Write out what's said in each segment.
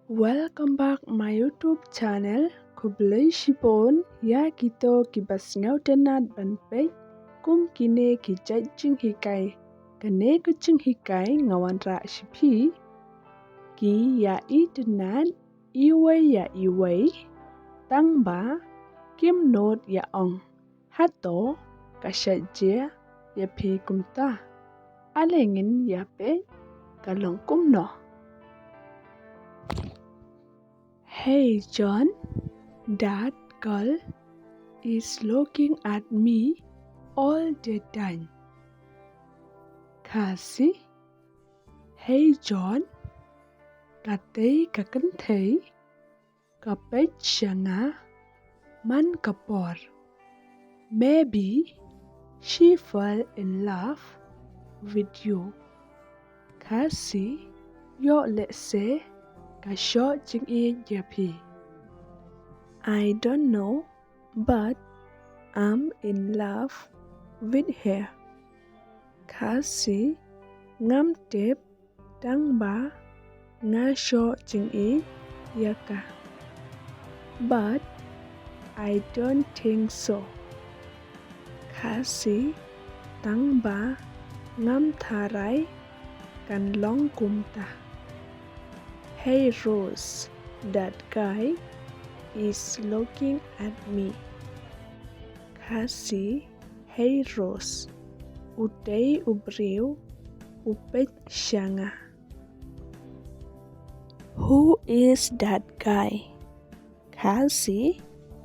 Welcome back my YouTube channel. Kublai shipon ya kito kibasngau tenat banpej kum kine kijaj jing hikai. Kane kucing hikai ngawan ra shipi. Ki ya tenat iway ya iway. Tang ba kim not ya ong. Hato kashaje ya pi kumta. Alengin ya pe kalong kumno. Hey John, that girl is looking at me all the time. Cassie, hey John, katay kakantay, kapet siya nga, man kapor. Maybe she fell in love with you. Cassie, yo let's say, kasho jing e japi. I don't know, but I'm in love with her. Kasi ngam tep tang ba nga sho jing e yaka. But I don't think so. Kasi tang ba ngam tharai kan long kumta. Hey Rose, that guy is looking at me. Kasi, hey Rose, utay ubriw, upet siya nga. Who is that guy? Kasi,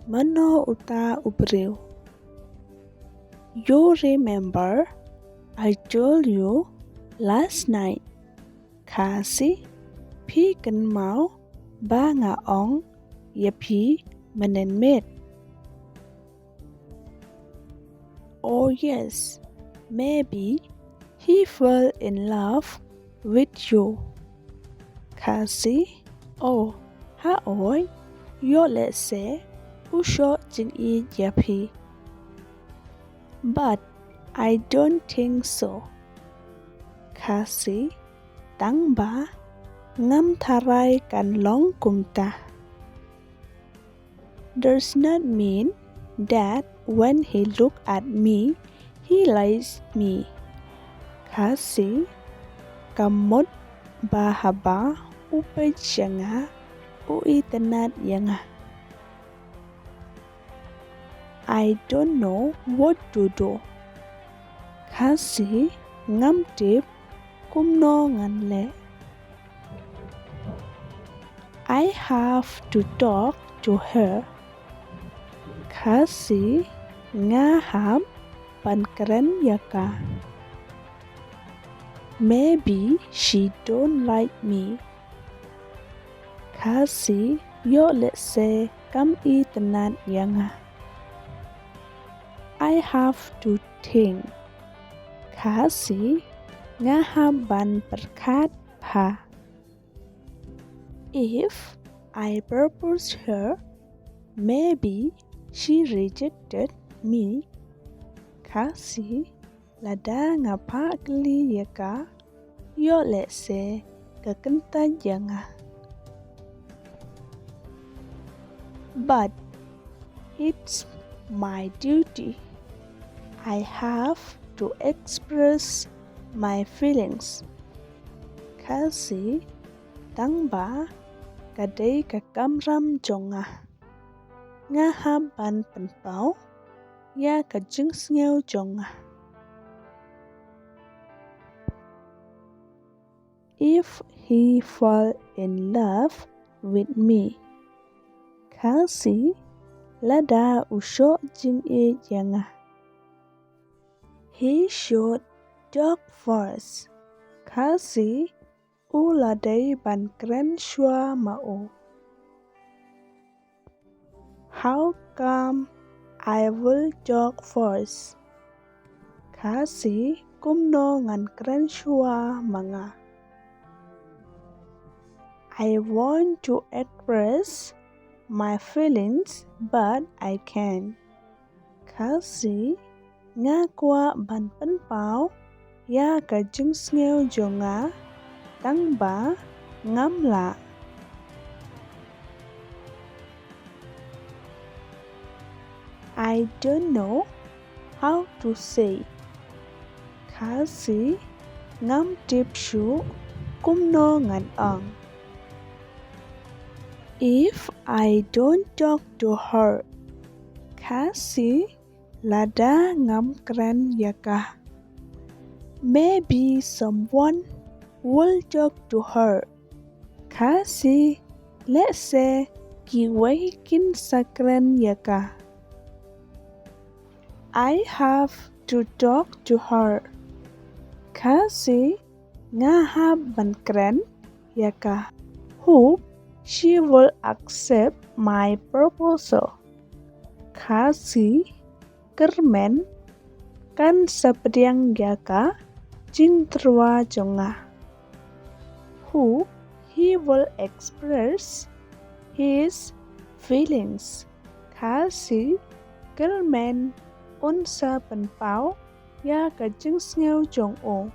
mano uta ubriw. You remember, I told you last night. Kasi, pi kan mau ba nga ong ya pi manenmet. Oh yes, maybe he fell in love with you. Kasi, oh, ha oi, yo let's say, usho jin e yapi. But I don't think so. Kasi, tang ba ngam tharai kan long kumta. Does not mean that when he look at me, he likes me. Kasi kamot bahaba upay siya nga uitanat yang. I don't know what to do. Kasi ngam tip kumno ngan le. I have to talk to her. Kasi nga ham pankeren yaka. Maybe she don't like me. Kasi yo let's say kam I tenat yang. I have to think. Kasi nga ham ban perkat pa. If I proposed her, maybe she rejected me. Kasi lada ngapa kli yaka, yo let's say kakenta janga. But it's my duty. I have to express my feelings. Kasi tang ba kadai kakamram jonga. Nga haban penpau ya kajeng sngew jonga. If he fall in love with me, kasi lada usho jing e janga. He should talk first. Kasi uladai ban kren shua mau. How come I will talk first? Kasi kumno ngan kren shua manga. I want to express my feelings but I can't. Kasi nga kwa ban penpau ya kajeng sngew jonga tang ba ngam la. I don't know how to say. Kasi ngam tip shu kum no ngan ang. If I don't talk to her, kasi lada ngam kran yaka. Maybe someone will talk to her. Kasi let's say kiwai kin sakran yaka. I have to talk to her. Kasi ngaha bankran yaka. Hope she will accept my proposal. Kasi kermen kan sapriang yaka jing trua jonga. Hope he will express his feelings. Kasi kermen unsa penpau ya ka jing sngew jong o.